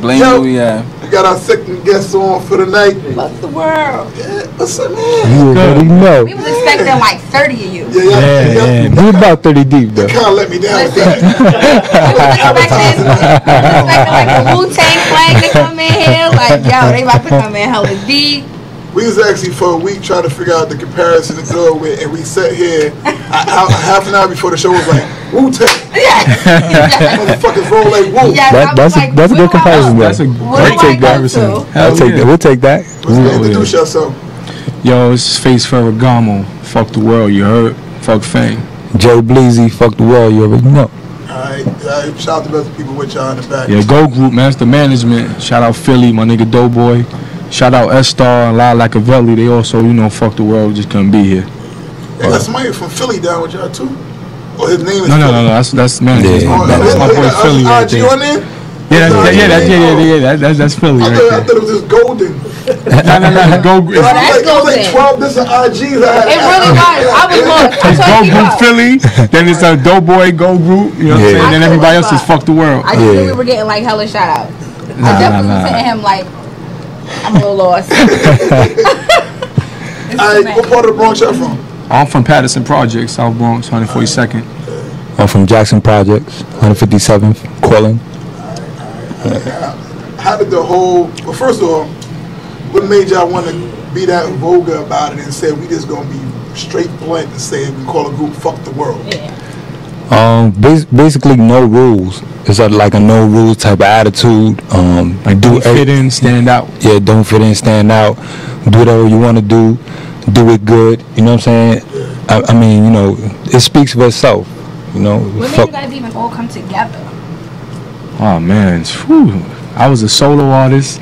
Blame Yo, you, yeah. We got our second guest on for the night. Fuck the world. Yeah, what's up, man? You already know. We was expecting like 30 of you. Yeah. We about 30 deep though. You kind of let me down with that. We was expecting like a Wu-Tang Clan to come in here. Like, yo, they about to come in hella deep. We was actually for a week trying to figure out the comparison to do it with, and we sat here half an hour before the show was like, Wu-Tang. Motherfuckers roll like Wu. That's a good comparison. That's a great comparison. We'll take that. Introduce yourself. Yo, it's Face Ferragamo. Fuck the world, you heard? Fuck fame. Joe Bleezy, fuck the world, you already know. Alright, shout out to the rest of the people with y'all in the back. Yeah, Go Group, man. It's the management. Shout out Philly, my nigga Doughboy. Shout out S-Star and La Lacavelli. They also, you know, fuck the world, just couldn't be here. Hey, got somebody from Philly down with y'all too? Or his name is No, that's management. Yeah. That's my boy Philly right RG there. on there? That's Philly I right thought it was just golden. there. Go Group. It was like 12 different RGs I had. It really was. I was lost. It's Go Group Philly, then it's a Doughboy Go Group, you know what I'm saying? Then everybody else is fuck the world. I knew we were getting like hella shout outs. I definitely was sending him like, I'm a little lost. Alright, what part of the Bronx y'all from? I'm from Patterson Projects, South Bronx, 142nd. I'm from Jackson Projects, 157th, Quillen. How did the whole, well, first of all, what made y'all want to be that vulgar about it and say we just gonna be straight blunt and say we call a group Fuck the World? Yeah. Basically no rules. It's like a no rules type of attitude. Like don't fit in, stand out. Yeah, don't fit in, stand out. Do whatever you want to do it good. You know what I'm saying? I mean, you know, it speaks for itself. You know. When did you guys even all come together? Oh man, whew. I was a solo artist.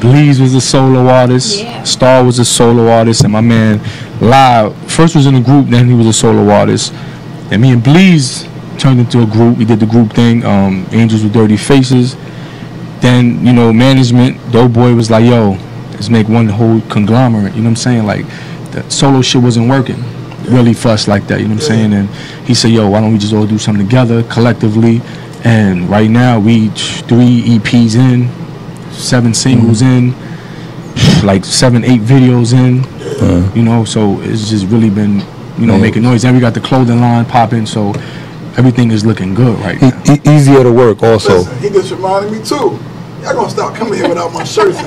Bleeze was a solo artist. Yeah. Star was a solo artist, and my man Live first was in a group, then he was a solo artist. And me and Bleeze turned into a group. We did the group thing, Angels with Dirty Faces. Then, you know, management, Doughboy was like, yo, let's make one whole conglomerate. You know what I'm saying? Like, the solo shit wasn't working really for us like that. You know what I'm saying? And he said, yo, why don't we just all do something together collectively? And right now we 3 EPs in, 7 singles in, like 7, 8 videos in. You know, so it's just really been, you know, making noise. And we got the clothing line popping, so everything is looking good right now. Easier to work also. Listen, he just reminded me too. Y'all gonna stop coming here without my shirts. He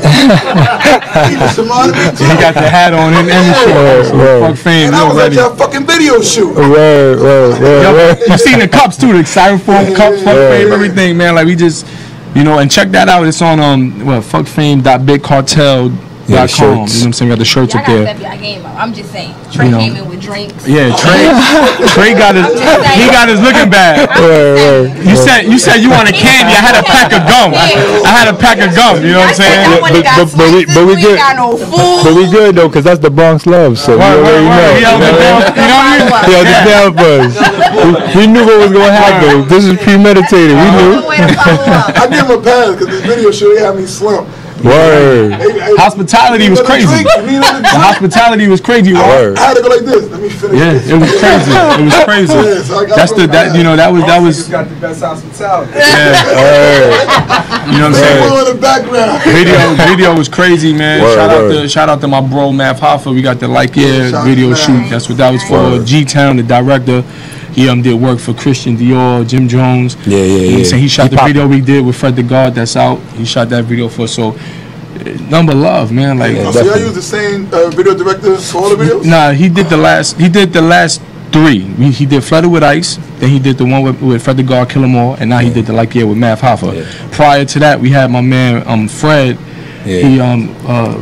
just reminded me too. He got the hat on and the shirt. So fuck fame, And I was at y'all fucking video shoot. You seen the cups too, the styrofoam cups, fuck fame, everything, man. Like we just, you know, and check that out. It's on fuckfame.bigcartel.com. You know what I'm saying? We got the shirts up there. Y'all gotta step y'all game up. I'm just saying. Trey came in with drinks. Yeah, Trey got his, he got his looking bad. You said you wanted candy. I had a pack of gum. I had a pack of gum. You know what I'm saying? But we good. But we good though, cause that's the Bronx love. So you already know. You know what I mean? He held it down for us. We knew what was gonna happen. This is premeditated. We knew. I give him a pass because this video shoot had me slump. Word. Hospitality was crazy. The hospitality was crazy. I had to go like this. Let me finish. Yeah, it was crazy. It was crazy. That's that. You know, that was. Got the best hospitality. Yeah. You know what I'm saying? In the background. Video was crazy, man. Shout out to my bro Mav Hoffa. We got the video shoot. That's what that was for. G-Town, the director. He did work for Christian Dior, Jim Jones. Yeah. So he shot the video we did with Fred the God. That's out. He shot that video for us. So number love, man. Like, so y'all use the same video director for all the videos? Nah, he did the last 3. He did Flooded with Ice. Then he did the one with Fred the God, Kill 'Em All, and now he did the with Mav Hoffa. Prior to that, we had my man Fred. He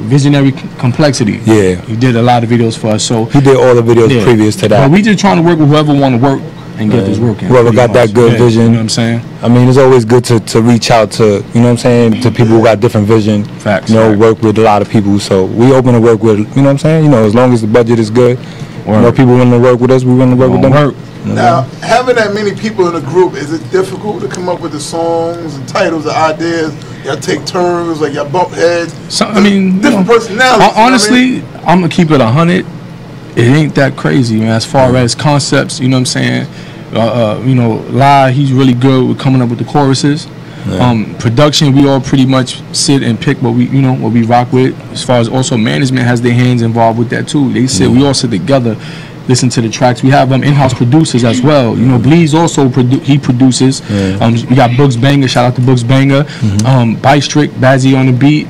Visionary Complexity. He did a lot of videos for us. So he did all the videos previous to that. But we just trying to work with whoever want to work and get this working. Whoever got that good vision. You know what I'm saying? I mean, it's always good to reach out to, you know what I'm saying, to people who got different vision. Facts. You know, work with a lot of people. So we open to work with, you know what I'm saying? You know, as long as the budget is good, you know, people want to work with us, we want to work with them. Now, having that many people in a group, is it difficult to come up with the songs and titles and ideas? Y'all take turns, like y'all bump heads. I mean, different personalities. Honestly, I'm gonna keep it 100. It ain't that crazy, man. As far as concepts, you know what I'm saying. You know, Lai, he's really good with coming up with the choruses. Production, we all pretty much sit and pick what we rock with. As far as also management has their hands involved with that too. They sit, we all sit together, listen to the tracks. We have in-house producers as well. You know, Bleez also he produces. We got Books Banger. Shout out to Books Banger. Bystrick, Bazzy on the beat.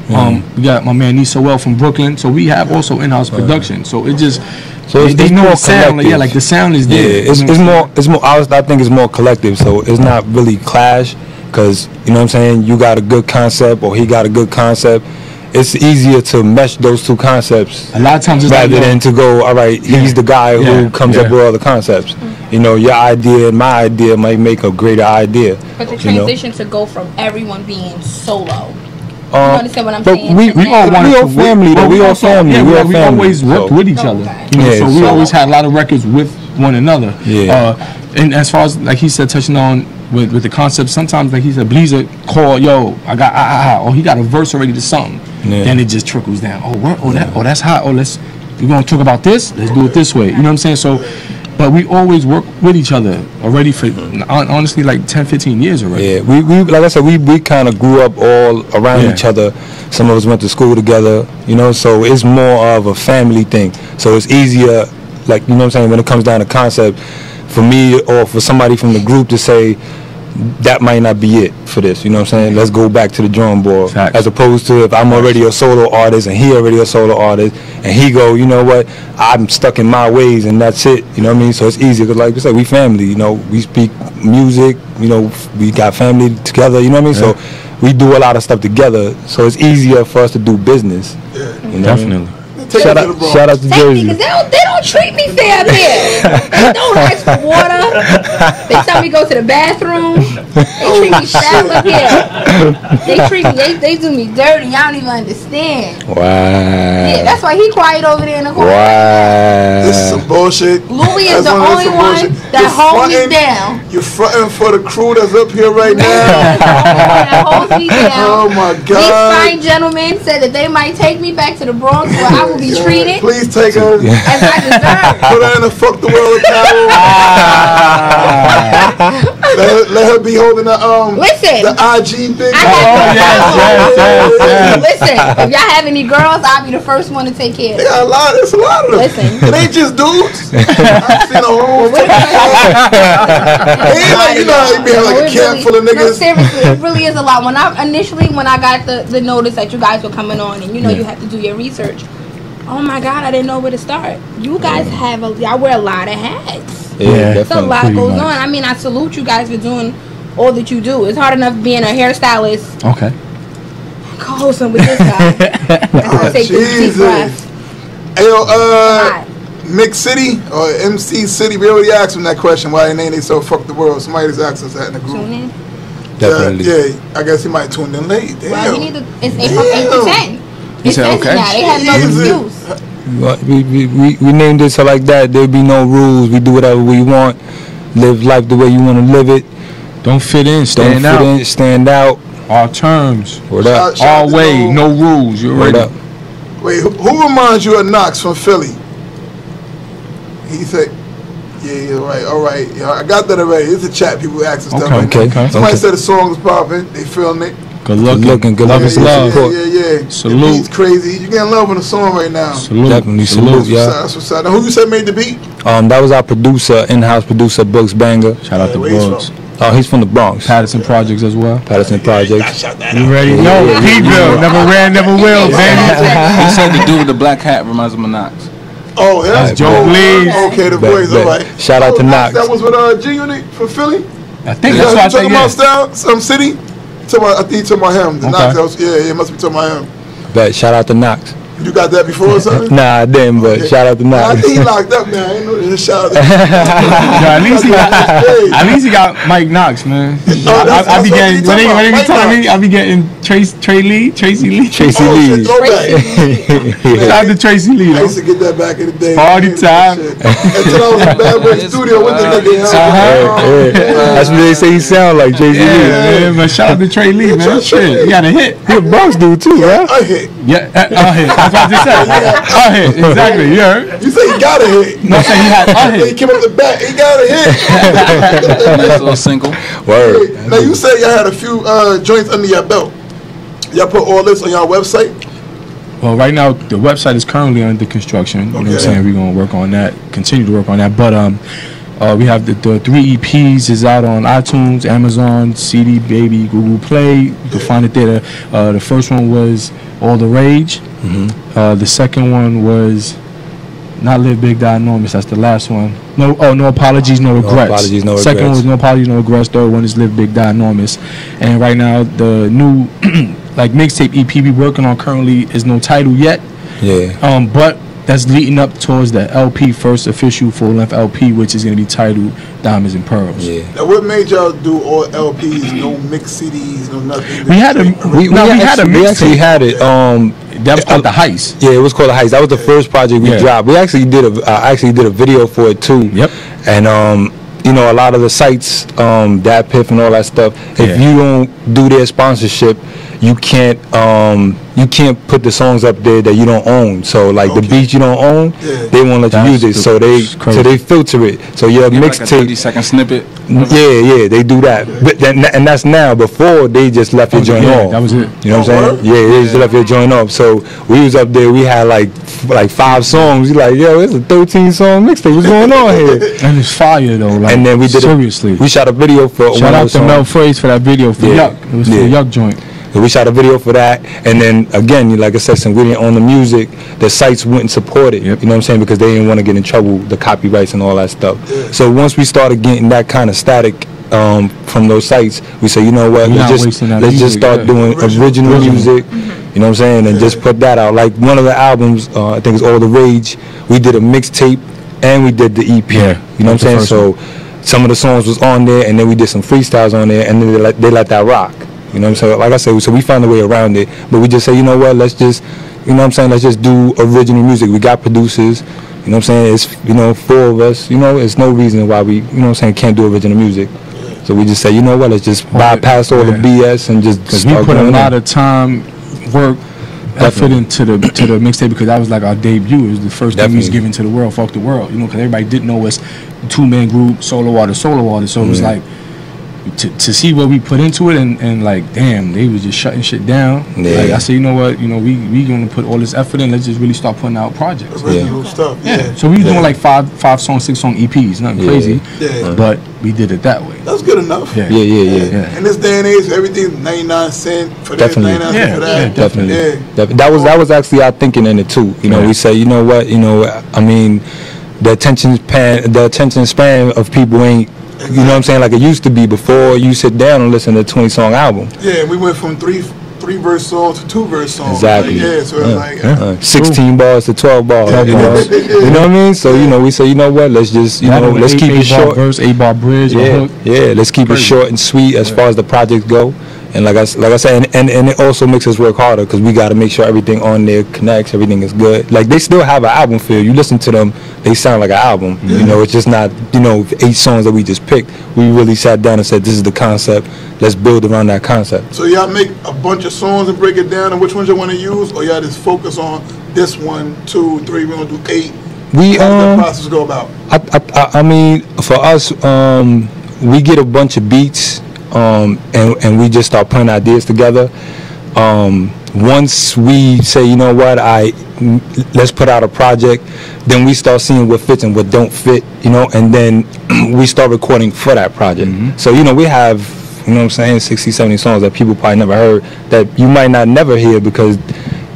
We got my man Nisawell from Brooklyn. So we have also in-house production. So it just they know the sound. Like the sound is there. Yeah, it's more. I think it's more collective. So it's not really clash, because you know what I'm saying. You got a good concept, or he got a good concept. It's easier to mesh those two concepts a lot of times, rather than to go, all right, he's the guy who comes up with all the concepts. You know, your idea and my idea might make a greater idea. But the transition to go from everyone being solo. You understand what I'm saying? We all family, though. We all family. We always worked with each other. You know, so we always had a lot of records with one another. And as far as, like he said, touching on with the concept, sometimes, like he said, Bleezer call, yo, I got or he got a verse already to something. Then it just trickles down. That's hot. We're gonna talk about this. Let's do it this way. You know what I'm saying? So, but we always work with each other already for honestly like 10-15 years already. Yeah, we like I said, we kind of grew up all around each other. Some of us went to school together. You know, so it's more of a family thing. So it's easier, like, you know what I'm saying, when it comes down to concept, for me or for somebody from the group to say, that might not be it for this, you know what I'm saying? Let's go back to the drawing board. Facts. As opposed to if I'm already a solo artist and he already a solo artist and he go, you know what, I'm stuck in my ways and that's it, you know what I mean? So it's easy because, like I said, we family, you know, we speak music, you know, we got family together, you know what I mean? So we do a lot of stuff together, so it's easier for us to do business. You know Definitely. Shout out to Jersey. Because they don't treat me fair up here. They don't ask for water. They tell me to go to the bathroom. They treat me shallow up here. They treat me, they do me dirty. Y'all don't even understand. Wow. Yeah, that's why he quiet over there in the corner. Wow. This is some bullshit. Louis is the only one that holds me down. You're fronting for the crew that's up here right now. That holds me down. Oh my God. These fine gentlemen said that they might take me back to the Bronx where I will be treated Please take her. as I deserve. Put her in the fuck the world towel. let her be holding the Listen, the IG thing. Yes. Listen, if y'all have any girls, I'll be the first one to take care of They got a lot. There's a lot of them. Listen. It ain't just dudes. I've seen a whole. It ain't like, you know how you be like a camp full of niggas. No, seriously, it really is a lot. When I got the notice that you guys were coming on, and you know you have to do your research. Oh my God, I didn't know where to start. You guys y'all wear a lot of hats. Yeah, It's a lot goes on. I mean, I salute you guys for doing all that you do. It's hard enough being a hairstylist. Okay. Co-hosting with this guy. That's gonna take this deep breath. Hey, yo, Mix City or MC City, we already asked them that question. Why they so fuck the world? Somebody just asked us that in the group. Tune in. Definitely. Yeah, I guess he might tune in late. Damn. Well, it's 8 to 10. He said, okay. Now. They have no excuse. We named it so like that. There'll be no rules. We do whatever we want. Live life the way you want to live it. Don't fit in. Stand out. Stand out. Our terms. Word up. Our way. No rules. You Word already. up. Wait, who reminds you of Knox from Philly? He said, yeah, right, all right. Yeah, I got that already. It's a chat. People asking stuff like that. Somebody said the song was popping. They feeling it. Good looking. Good love is love. Yeah. Salute. The beat's crazy. You getting love on the song right now. Salute. Definitely salute, yeah. That's what's up. Now, who you said made the beat? That was our producer, in-house producer, Books Banger. Shout out to Books. Oh, he's from the Bronx. Patterson Projects as well. Patterson Projects. You ready? No, P-Bill. Never ran, never will, baby. He said the dude with the black hat reminds him of Knox. Oh, yeah. That's Joe Bleez. Okay, the voice, all right. Shout out to Knox. That was with G-Unit from Philly? I think that's what I said, yeah. Talking about some city? I think you talking about him. The Knox, yeah, must be talking about him. Bet, shout out to Knox. You got that before or something? Nah, I didn't, but shout out to Knox. I think he locked up, man. I ain't know just shout out to Yeah, at least he got Mike Knox, man. I be getting when they be telling me, I be getting Tracy Lee. Shout out to Tracy Lee. I used to get that back in the day. Party time. Until I was in Bad Boy Studio with the nigga. That's what they say he sound like, Tracy Lee. Yeah, but shout out to Trey Lee, man. Shit, he got a hit. He a Bronx dude too, right? A hit. Yeah, a hit. That's what I just said. A hit, exactly. You heard? You say he got a hit. No, I'm saying he had a hit. He came up the back. He got a hit. Nice little single. Word. Now you said y'all had a few joints under your belt. Y'all put all this on y'all website? Well, right now the website is currently under construction. You know what I'm saying? We're gonna work on that, continue to work on that. But we have the 3 EPs is out on iTunes, Amazon, CD Baby, Google Play. You can find it there. The first one was All the Rage. The second one was Not Live Big, Die Enormous. That's the last one. No Apologies, No Regrets. No Apologies, No Regrets. Second one was No Apologies, No Regrets. Third one is Live Big, Die Enormous. And right now the new like mixtape EP we working on currently is no title yet. Yeah. But that's leading up towards the LP, first official full-length LP, which is going to be titled Diamonds and Pearls. Yeah. Now, what made y'all do all LPs, no mixed CDs, no nothing? We had a We actually had it. That was called The Heist. Yeah, it was called The Heist. That was the first project we dropped. We actually did a video for it too. Yep. And you know, a lot of the sites, Dat Piff and all that stuff. If you don't do their sponsorship, you can't put the songs up there that you don't own. So like the beats you don't own, they won't let you use it. So they filter it. So your mixtape, like a 30-second snippet. Yeah, they do that. But then, and that's now. Before they just left your joint off. That was it. You know what I'm saying? Yeah, they just left your joint off. So we was up there. We had like 5 songs. You like, yo, it's a 13-song mixtape. What's going on here? And it's fire though. Like, and then we did seriously. We shot a video for. Shout out to Mel Phrase for that video for Yuck. It was for the Yuck joint. So we shot a video for that, and then again, like I said, since we didn't own the music, the sites wouldn't support it. You know what I'm saying? Because they didn't want to get in trouble, the copyrights and all that stuff. So once we started getting that kind of static from those sites, we said, you know what, let's just start doing original music. You know what I'm saying? And just put that out. Like one of the albums, I think it's All the Rage. We did a mixtape and we did the EP. You know what I'm saying? So some of the songs was on there, and then we did some freestyles on there, and then they let that rock. You know what I'm saying? Like I said, so we found a way around it. But we just say, you know what, let's just, you know what I'm saying, let's just do original music. We got producers, you know what I'm saying, it's, 4 of us, it's no reason why we, you know what I'm saying, can't do original music. So we just say, you know what, let's just bypass all the BS and just start. We put a lot of time, work, effort into the mixtape, because that was like our debut. It was the first thing we was giving to the world, fuck the world, because everybody didn't know us, 2-man group, solo artist. So it was like, to see what we put into it, and like, damn, they was just shutting shit down. Like I said, you know what, we gonna put all this effort in. Let's just really start putting out projects. Original stuff. So we was doing like 5-song, 6-song EPs, nothing crazy. But we did it that way. That's good enough. Yeah. In this day and age, everything's 99 cents for this, 99 cents for that. Definitely. That was actually our thinking in it too. We say, you know what, I mean, the attention span of people ain't. You know what I'm saying? Like it used to be before you sit down and listen to a 20-song album. Yeah, we went from three verse songs to 2 verse songs. Exactly. Like, so it's like 16 bars to 12 bars. You know what I mean? So we say, you know what? Let's just let's keep it short. Verse, 8-bar bridge. Let's keep it short and sweet as far as the projects go. And like I said, and it also makes us work harder, because we got to make sure everything on there connects, everything is good. Like they still have an album feel. You listen to them, they sound like an album. It's just not 8 songs that we just picked. We really sat down and said, this is the concept. Let's build around that concept. So y'all make a bunch of songs and break it down, and which ones you want to use, or y'all just focus on this 1, 2, 3. We're gonna do 8. How does that process go about? I mean, for us, we get a bunch of beats. And we just start putting ideas together. Once we say, you know what, let's put out a project, then we start seeing what fits and what don't fit, and then we start recording for that project. So, we have, 60, 70 songs that people probably never heard, that you might not never hear because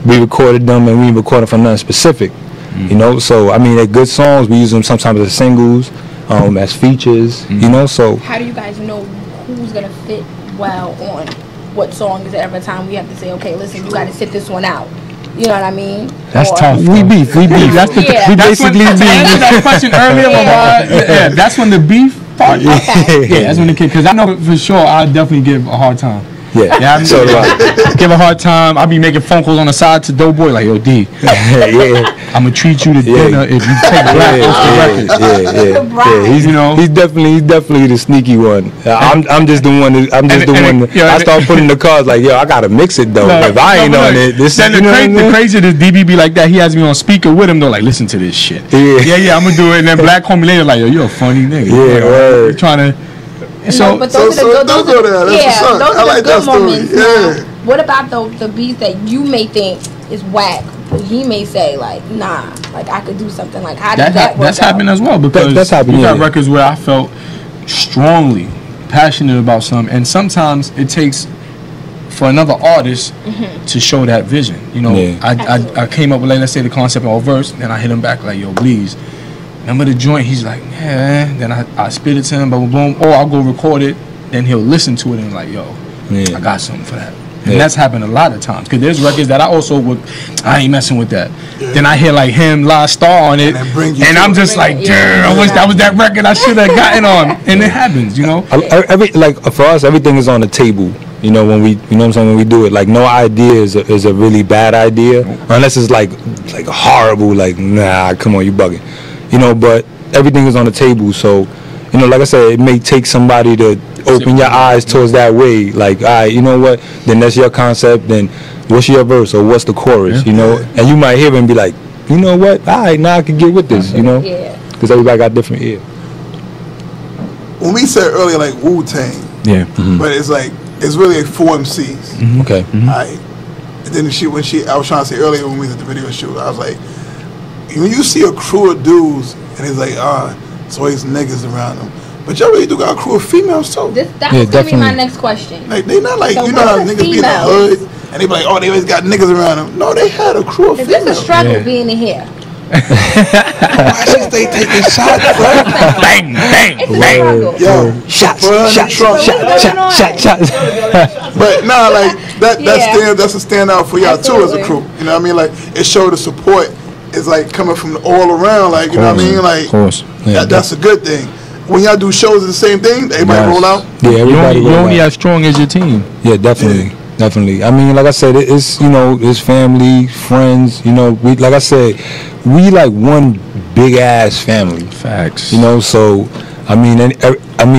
we recorded them and we recorded from nothing specific. So I mean, they're good songs. We use them sometimes as singles, as features, so. How do you guys know who's gonna fit well on what song? Is it every time we have to say, okay, listen, you gotta sit this one out? You know what I mean? That's tough. We beef. We basically beef. That question earlier that's when the beef part. Okay. That's when the kid, because I know for sure I'll definitely give a hard time. Yeah. So give a hard time. I be making phone calls on the side to Doughboy like, yo, D, I'm gonna treat you to dinner if you take Black off the record. Yeah. He's definitely the sneaky one. I'm just the one. I start putting the cards like, yo, I gotta mix it though. If I ain't on it, this. Then the crazy is DB be like that. He has me on speaker with him though. Like, listen to this shit. Yeah. I'm gonna do it. And then Black call me later like, yo, you're a funny nigga. Yeah, you're trying to. So, but those are the good moments. Yeah. What about the beats that you may think is whack? He may say like, nah, like I could do something. Like, how does that work? That's happened as well, because that's happened. You got records where I felt strongly passionate about something, and sometimes it takes for another artist to show that vision. You know, I came up with, like, let's say the concept or verse, and I hit him back like, yo, please. Remember the joint? He's like, yeah. Then I spit it to him, boom, boom. Or I'll go record it. Then he'll listen to it and like, yo, I got something for that. And that's happened a lot of times. Because there's records that I ain't messing with that. Yeah. Then I hear like him, Last Star on it. And I'm just like, damn, I wish that was that record I should have gotten on. And it happens, you know? Like for us, everything is on the table. You know, when we, you know what I'm saying, when we do it, like no idea is a really bad idea. Unless it's like horrible, like, nah, come on, you bugging. You know, but everything is on the table. So, you know, like I said, it may take somebody to open your eyes towards that way. Like, all right, you know what? Then that's your concept. Then what's your verse or what's the chorus? You know, and you might hear it and be like, you know what? All right, now I can get with this. You know, because everybody got different ear. When we said earlier, like Wu-Tang, but it's like it's really like 4 MCs. Okay. All right. And then I was trying to say earlier when we was at the video shoot, I was like, when you see a crew of dudes and it's like, it's always niggas around them. But y'all really do got a crew of females too. That was gonna be my next question. Like, they not like, so you know how niggas be in the hood and they be like, oh, they always got niggas around them. No, they had a crew of females. Is this a struggle being in here? Why should they taking shots, bro? Bang, bang, bang. Yo, shots. But nah, like that's a standout for y'all too as a crew. You know what I mean? Like, it showed the support is like coming from all around. Like, you know what I mean? Like, of course. That's a good thing. When y'all do shows, it's the same thing. Everybody roll out. Yeah, everybody you're only as strong as your team. Yeah, definitely. Yeah. Definitely. I mean, like I said, it's, you know, it's family, friends. You know, we, like I said, we like one big ass family. Facts. You know, so I mean,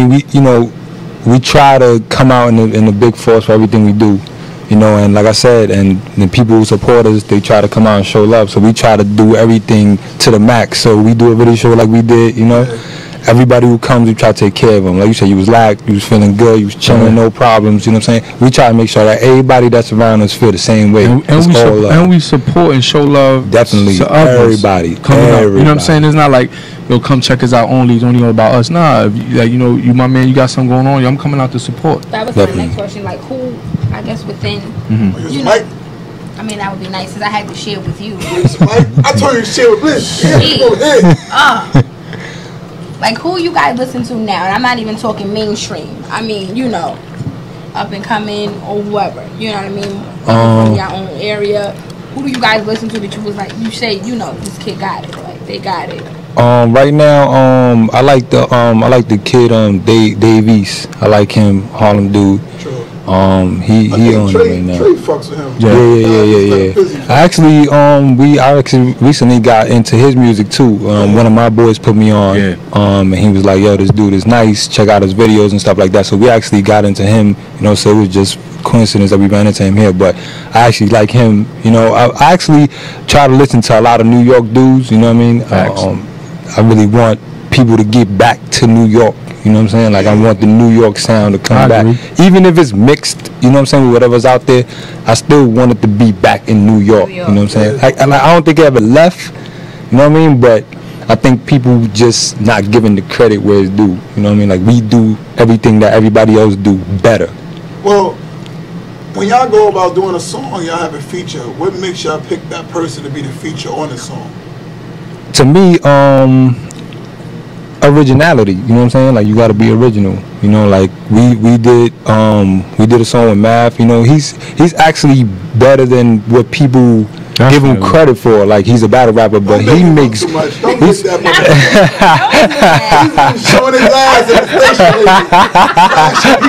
we, you know, we try to come out in a big force for everything we do. You know, and like I said, and the people who support us, they try to come out and show love. So we try to do everything to the max. So we do a video show like we did, you know. Everybody who comes, we try to take care of them. Like you said, you was you was feeling good, you was chilling, no problems, you know what I'm saying? We try to make sure that everybody that's around us feel the same way. And we support and show love. Definitely. To everybody. You know what I'm saying? It's not like, yo, come check us out only. It's only all about us. Nah, like, you know, you my man, you got something going on, yo, I'm coming out to support. That was my next question. Like, who, I guess, within, you know, I mean, that would be nice because I had to share with you. I told you to share with Bliss. Like, who you guys listen to now? And I'm not even talking mainstream. I mean, you know, up and coming or whoever. You know what I mean? From your own area. Who do you guys listen to that you was like, you say, you know, this kid got it. Like, they got it. Right now, I like the kid Dave East. I like him, Harlem dude. He on it right now. Trey fucks with him. Yeah. I actually recently got into his music too. One of my boys put me on. And he was like, yo, this dude is nice. Check out his videos and stuff like that. So we actually got into him. You know, so it was just coincidence that we ran into him here. But I actually like him. You know, I actually try to listen to a lot of New York dudes. You know what I mean? I really want people to get back to New York. You know what I'm saying? Like, I want the New York sound to come back. Even if it's mixed, you know what I'm saying, with whatever's out there, I still want it to be back in New York. You know what I'm saying? I don't think it ever left, you know what I mean? But I think people just not giving the credit where it's due. You know what I mean? Like, we do everything that everybody else do better. Well, when y'all go about doing a song, y'all have a feature. What makes y'all pick that person to be the feature on the song? To me, originality, you know what I'm saying? Like, you got to be original. You know, like we did a song with Math. You know, he's actually better than what people give him credit for. Like he's a battle rapper, but he makes. Too much. Don't push that motherfucker. He's showing his ass in the station.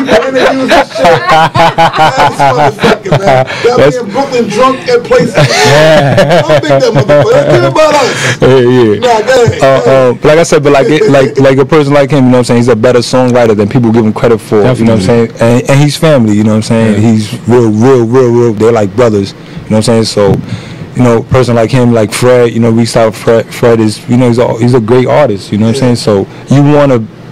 Interviews and shit. That's motherfucker, man. Got me in Brooklyn drunk at places. Don't think that motherfucker. Think about us. Yeah. Nah, go ahead. Like I said, but like a person like him, you know what I'm saying? He's a better songwriter than people give him credit for. Definitely. You know what I'm saying? And he's family. You know what I'm saying? Yeah. He's real. They're like brothers. You know what I'm saying? So, you know, a person like him, like Fred, you know, we saw Fred is, you know, he's a great artist. You know what I'm saying? So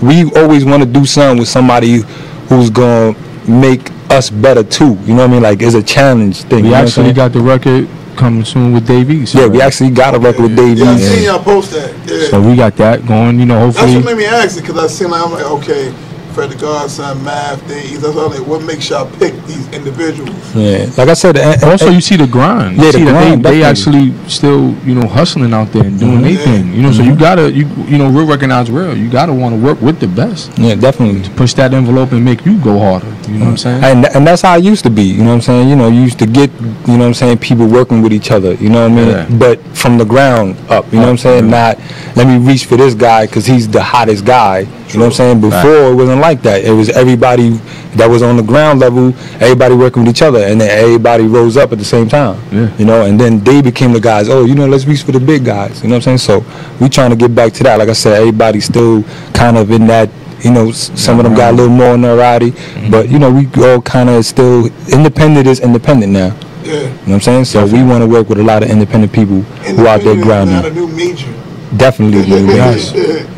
we always want to do something with somebody who's gonna make us better too. You know what I mean? Like it's a challenge thing. We actually got the record coming soon with Dave East. Yeah, we actually got a record with Dave East. Yeah, I seen y'all post that. Yeah. So we got that going. You know, hopefully. That's what made me ask it, because I seen I'm like, okay, Fred the Godson, Math, Dave East. That's all. Like, what makes y'all pick these individuals? Yeah, like I said. Also, you see the grind. Yeah, the grind. They actually still, you know, hustling out there and doing their thing. You know, so you gotta, you know, real recognize real. You gotta want to work with the best. Yeah, definitely. To push that envelope and make you go harder. You know what I'm saying? And that's how it used to be. You know what I'm saying? You know, you used to get, you know what I'm saying, people working with each other. You know what I mean? Yeah. But from the ground up. You know what I'm saying? Not let me reach for this guy because he's the hottest guy. You know what I'm saying? Before it wasn't like that. It was everybody that was on the ground level, everybody working with each other, and then everybody rose up at the same time. Yeah. You know, and then they became the guys. Oh, you know, let's reach for the big guys. You know what I'm saying? So we trying to get back to that. Like I said, everybody's still kind of in that. You know, some of them got a little more notoriety, but you know, we all kind of still independent is independent now. Yeah. You know what I'm saying? So we want to work with a lot of independent people who out there grounding. Not a new major. Definitely a new major.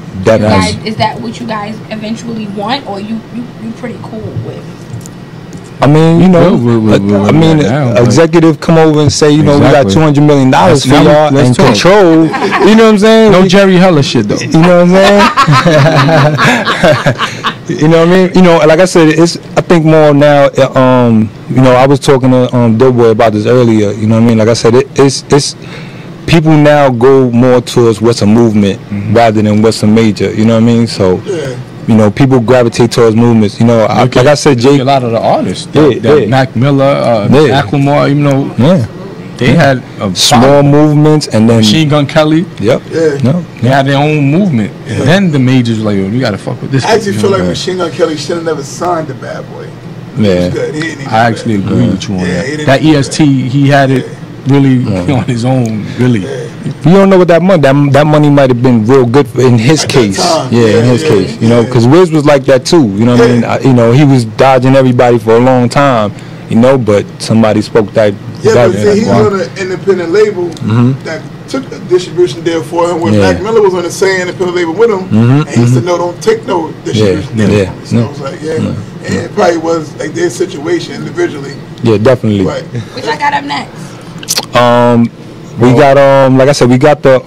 Is that what you guys eventually want, or you pretty cool with? I mean, you know, executive come over and say, you know, we got $200 million for y'all and control. You know what I'm saying? No Jerry Heller shit though. You know what I'm saying? You know what I mean? You know, like I said, I think more now. You know, I was talking to Doughboy about this earlier. You know what I mean? Like I said, it's people now go more towards what's a movement rather than what's a major. You know what I mean? So. Yeah. You know, people gravitate towards movements. You know, like I said, Jake. A lot of the artists, Mac Miller, Macklemore, you know, they had small movements, and then Machine Gun Kelly. Yep. Yeah. They had their own movement, and then the majors were like, "Yo, you gotta fuck with this." I actually feel like Machine Gun Kelly should have never signed the Bad Boy. Yeah. I actually agree with you on that. That EST, he had it really on his own, really. You don't know what that money might have been real good in his case. In his case, you know, because Wiz was like that too. You know what I mean? You know, he was dodging everybody for a long time. You know, but somebody spoke that. Yeah, but see, he's on an independent label that took a distribution deal for him. When Mac Miller was on the same independent label with him, and he said, "No, don't take no distribution deal." So I was like, and it probably was like their situation individually. Yeah, definitely. Which I got up next. We got like I said, we got the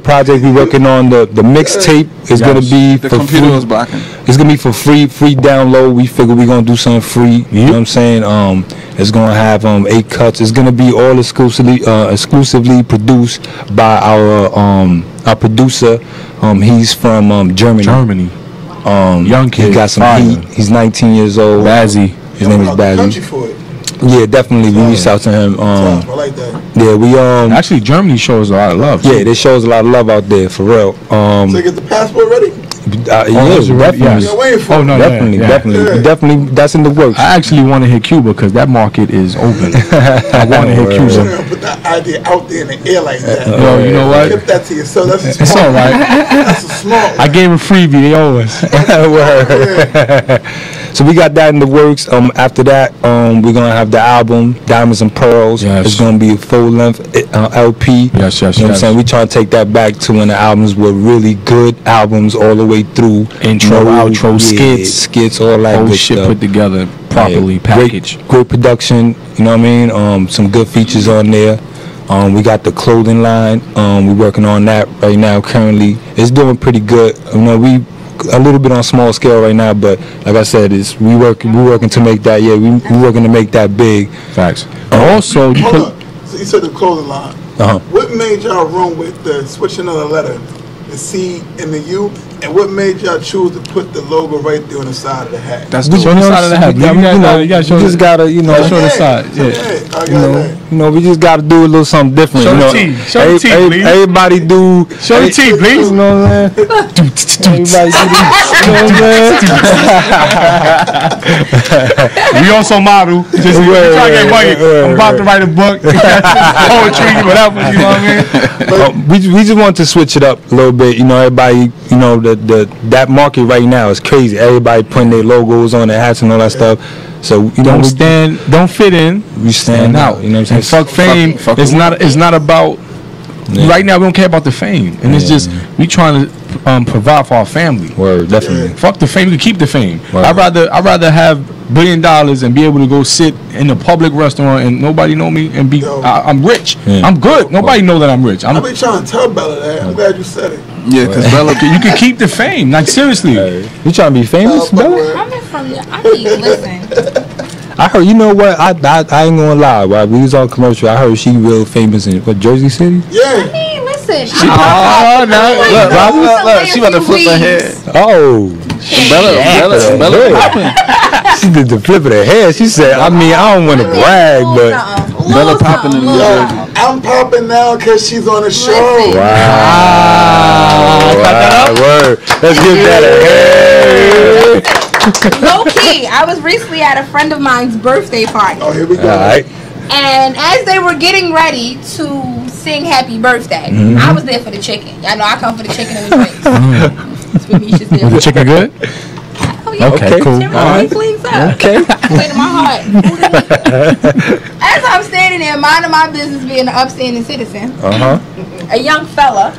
project we working on. The mixtape is gonna be the for computer free. is blocking. It's gonna be for free download. We figure we gonna do something free. You know what I'm saying? It's gonna have 8 cuts. It's gonna be all exclusively produced by our producer. He's from Germany. Young kid. He got some heat. He's 19 years old. Bazzy. His name is Bazzy. Yeah, definitely. We reached out to him. I like that. Yeah, we actually Germany shows a lot of love. Yeah, they shows a lot of love out there for real. So you get the passport ready? Definitely. Definitely. That's in the works. I actually want to hit Cuba because that market is open. I want to hit Cuba. You don't put that idea out there in the air like that. Yo, you know what? Keep that to yourself. That's it's all right. That's a small one. I gave a freebie. They owe us. So we got that in the works. After that, we're gonna have the album Diamonds and Pearls. Yes. It's gonna be a full length LP. Yes. You know what I'm saying? We trying to take that back to when the albums were really good albums all the way through. Intro, outro, skits, all that whole good shit stuff. Put together properly, packaged. Great production. You know what I mean? Some good features on there. We got the clothing line. We're working on that right now. Currently, it's doing pretty good. You know, we a little bit on small scale right now, but like I said, we working to make that. Yeah, we working to make that big. Facts. Also, so you said the clothing line. What made y'all run with the switching of the letter, the C and the U, and what made y'all choose to put the logo right there on the side of the hat? That's the side of the hat. You gotta show the side. Yeah. You know, we just got to do a little something different. Show you know, the team. Show the team, please. Everybody do. Show the team, please. You know what I'm saying? Everybody do this. You know what I'm saying? We also model. Just trying to get money. I'm about to write a book. Poetry, whatever. You know what I mean? We just want to switch it up a little bit. You know, everybody. You know, that market right now is crazy. Everybody putting their logos on their hats and all that stuff. So you don't fit in. We stand out. You know what I'm saying? Fuck fame. It's not about. Yeah. Right now we don't care about the fame, and it's just we trying to provide for our family. Word, definitely. Fuck the fame. We can keep the fame. Word. I'd rather have $1 billion and be able to go sit in a public restaurant and nobody know me and be I'm rich. Yeah. I'm good. Nobody know that I'm rich. I've been trying to tell Bella that. I'm glad you said it. Yeah, because Bella, you can keep the fame. Like seriously, you trying to be famous, Bella? Coming from you, I mean, listen. I heard, you know what? I ain't gonna lie. While we was on commercial, I heard she real famous in Jersey City. Yeah. I mean, listen. Look, she about to flip her head. Oh, Bella popping. She did the flip of her head. She said, I mean, I don't want to brag, but Bella popping in New Jersey. I'm popping now because she's on a show. Wow. Word. Let's give that a head. Low key, I was recently at a friend of mine's birthday party. Oh, here we go. All right. And as they were getting ready to sing happy birthday, I was there for the chicken. Y'all know I come for the chicken and the drinks. That's what Misha's there. Was the chicken good? Oh, yeah. Okay, cool. Everything cleans up. Okay. Straight to my heart. As I'm standing there, minding my business, being an upstanding citizen, a young fella.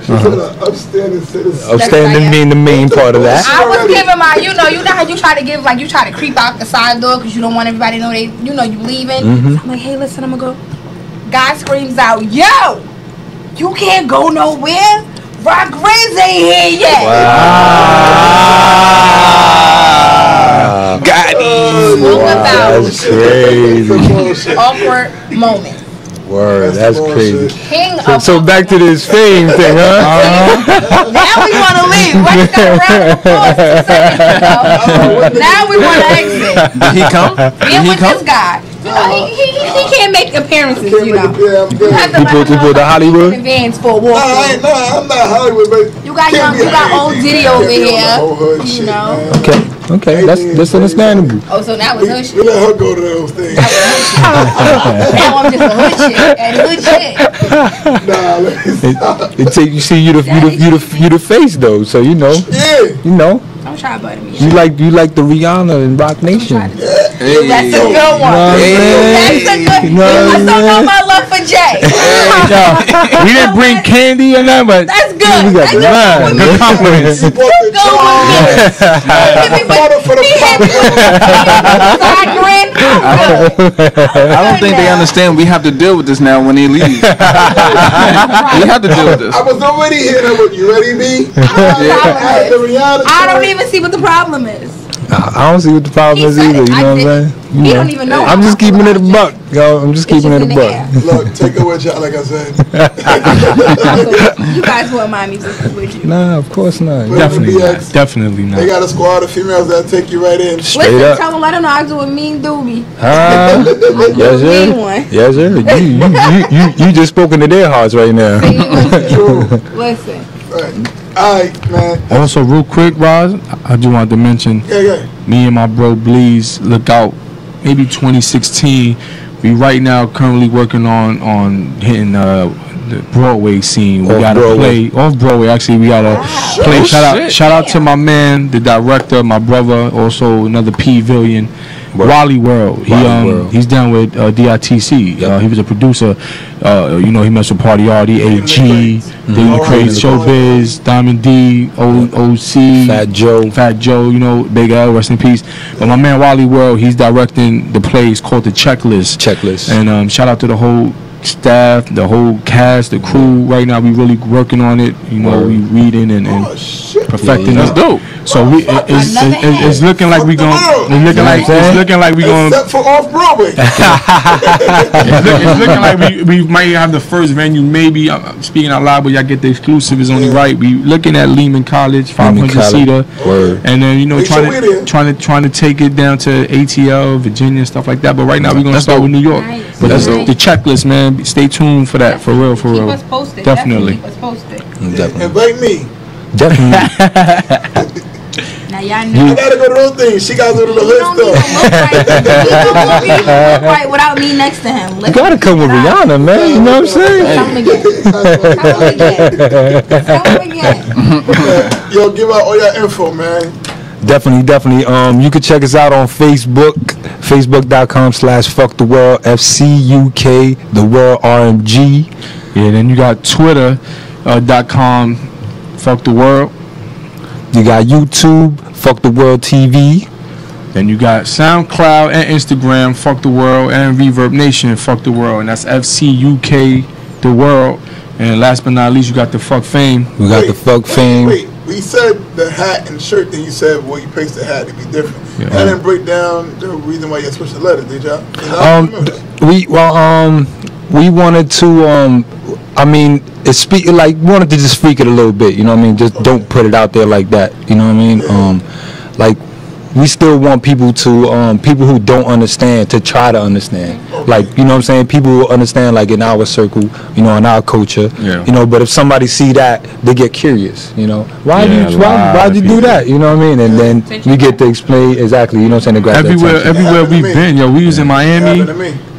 Upstanding citizen. Upstanding being the main part of that. I was giving my, you know how you try to give, like you try to creep out the side door because you don't want everybody to know you leaving. So I'm like, hey, listen, I'm gonna go. Guy screams out, yo, you can't go nowhere. Rock Grizz ain't here yet. Wow. Got him. That's crazy. Awkward moment. Word, that's crazy. King So back to this fame thing, huh? Now we want to leave. Let's go around the floor 2 seconds ago. Now we want to exit. Did he come? Being with this guy. You know, he can't make appearances, you know. Yeah, I'm good. You have to People to Hollywood? in advance for a walk. I'm not Hollywood, but You got old Diddy over here. You know. Okay, that's understandable. Oh, so that was her shit. we let her go to those things. Now I'm just a hood chick and hood shit. Nah, let me stop. It take you see you the face though, so you know. Yeah. You know. Don't try to butter me. You like the Rihanna and Rock Nation. That's a good one. That's a good one. You must know my love for Jay. We didn't bring candy or nothing, but That's good. We got the line. good compliments. You bought the Go with me. I don't think they understand we have to deal with this now when they leave. We have to deal with this. I was already here. You ready, B? I don't even see what the problem is. I don't see what the problem is either. You know what I'm saying? He don't even know. I'm just keeping it a buck, yo. I'm just keeping it a buck. Look, take it with y'all, like I said. You guys wouldn't mind me taking with you. Nah, of course not. Definitely not. They got a squad of females that take you right in. Straight Listen, up. tell them, let them know I do a mean doobie. Yes, sir. Mean one. Yes, sir. You just spoken to their hearts right now. Listen. Right. Alright, man. Also, real quick, Roz, I just wanted to mention, me and my bro Bleeze, look out, maybe 2016. We right now currently working on hitting the Broadway scene. We got to play off Broadway. Actually, we got to play. Shout out to my man, the director, my brother, also another P-Villian. Wally World. He's down with DITC. He was a producer. You know, he messed with Party Artie, AG, the Crazy Showbiz, Diamond D, OC, Fat Joe. You know, Big L, rest in peace. But my man Wally World, he's directing the plays called The Checklist. And shout out to the whole staff, the whole cast, the crew. Right now, we really working on it. You know, we reading and perfecting it. That's dope. So it's looking like we going. It's looking like we going. Except for off Broadway. It's looking like we might have the first venue. Maybe I'm speaking out loud, but y'all get the exclusive. Is only right. We looking at Lehman College, 500 seater, and then trying to take it down to ATL, Virginia, stuff like that. But right now we're gonna start with New York. Nice. But that's the checklist, man. Stay tuned for that. For real. Keep us posted. Definitely. Keep us posted. Definitely. Invite me. Definitely. Now y'all know. I gotta go to those things. She gotta go to the hood stuff. He don't look right without me next to him. You gotta come with Rihanna, man. You know what I'm saying? Come again. Yo, give out all your info, man. Definitely. You can check us out on Facebook, facebook.com/fucktheworld, FCUK, the world RMG. Yeah, then you got Twitter.com, Fuck the World. You got YouTube, Fuck the World TV. Then you got SoundCloud and Instagram, Fuck the World, and Reverb Nation, Fuck the World, and that's FCUK, the world. And last but not least, you got the Fuck Fame. We got the Fuck Fame. Wait, we said the hat and shirt thing. You said, well, you placed the hat to be different. Yeah. I didn't break down the reason why you switched the letter, did y'all? We wanted to wanted to just freak it a little bit, you know what I mean? Just don't put it out there like that, you know what I mean? Like we still want people to people who don't understand to try to understand. Like, you know what I'm saying? People will understand, like, in our circle, you know, in our culture. Yeah. You know, but if somebody see that, they get curious, you know. Why'd you do that? You know what I mean? And then we get to explain exactly, you know what I'm saying? Everywhere we've been, yo, we was in Miami.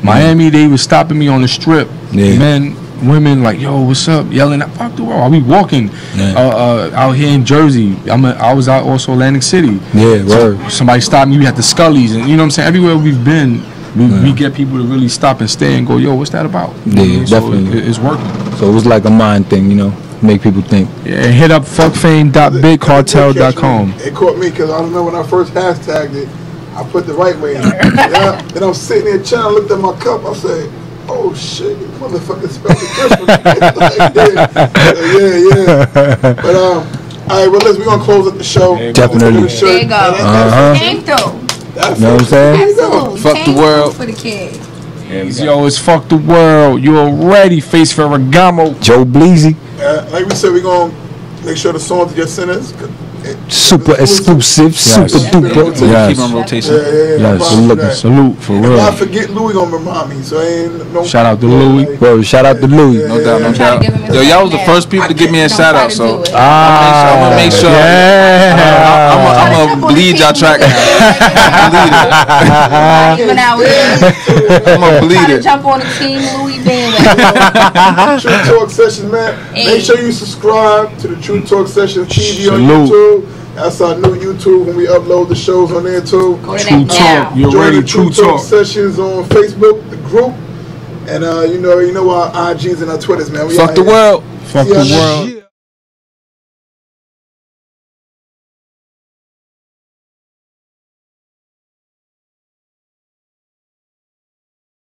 Miami, they was stopping me on the strip. Yeah. Men, women, like, yo, what's up? Yelling at Fuck the World. Are we walking out here in Jersey? I was out also Atlantic City. Yeah, word. Somebody stopped me. We had the Scullies, and you know what I'm saying. Everywhere we've been, we get people to really stop and stay and go, yo, what's that about? Yeah, definitely. So it's working. So it was like a mind thing, you know, make people think. Yeah, and hit up fuckfame.bigcartel.com. It caught me because I don't know when I first hashtagged it, I put the right way in. Then I'm sitting there trying to look at my cup. I said, oh shit, you motherfucker spelled it different. Yeah. But all right, well, we're gonna close up the show. Definitely. There you go. Came through. You know what I'm saying? Absolutely. Fuck the world for the kids. Yo, it's Fuck the World. You already Face Ferragamo. Joe Bleezy. Like we said, we're gonna make sure the songs get sent us. Super exclusive, super duper. Keep on rotation. Salute for real. If I forget, Louis gonna remind me. So ain't no. Shout out to Louis. Bro, shout out to Louis. No doubt. Yo, y'all was the first people to give me a shout out. So I'm gonna make sure. I'm gonna bleed y'all track. I'm gonna bleed it. Jump on the Team Louis band. True Talk Sessions, man. Make sure you subscribe to the True Talk Sessions TV on YouTube. That's our new YouTube when we upload the shows on there too. True Talk. You're ready. True Talk Sessions on Facebook, the group, and you know our IGs and our Twitters, man. Fuck the world. Fuck the world.